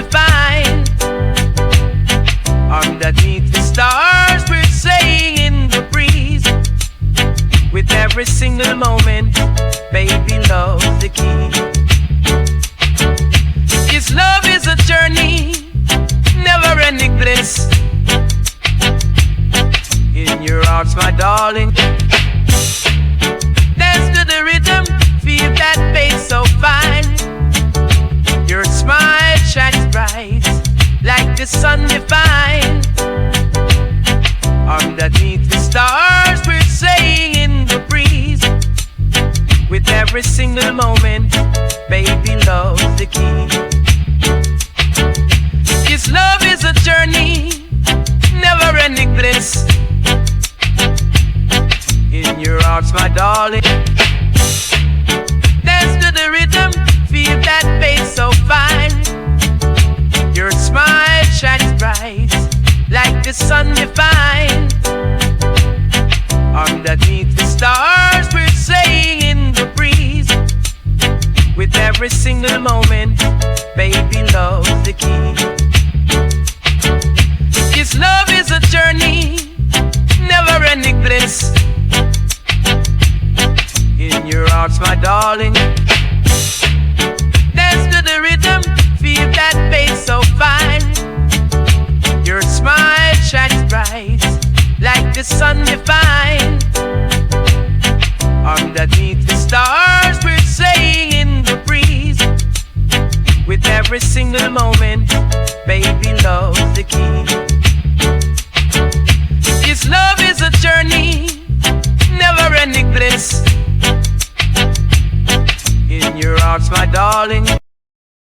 divine. Underneath the stars, we're saying in the breeze. With every single moment, baby, love's the key. This love is a journey, never-ending bliss. In your arms, my darling. Dance to the rhythm, feel that bass so fine. Your smile shines bright, like the sun divine. Underneath the stars, we're saying in the breeze. With every single moment, baby, love's the key. This love is a journey, never-ending bliss. In your arms, my darling. Dance to the rhythm, feel that bass so fine. Your smile shines bright, like the sun divine. Underneath the stars, we're saying in the breeze. With every single moment, baby, love's the key. This love is a journey, never-ending bliss. In your arms, my darling. Dance to the rhythm, feel that bass so fine. Your smile shines bright, like the sun divine. Underneath the stars, we're saying in the breeze. With every single moment, baby, love's the key. This love is a journey, never-ending bliss. In your arms, my darling.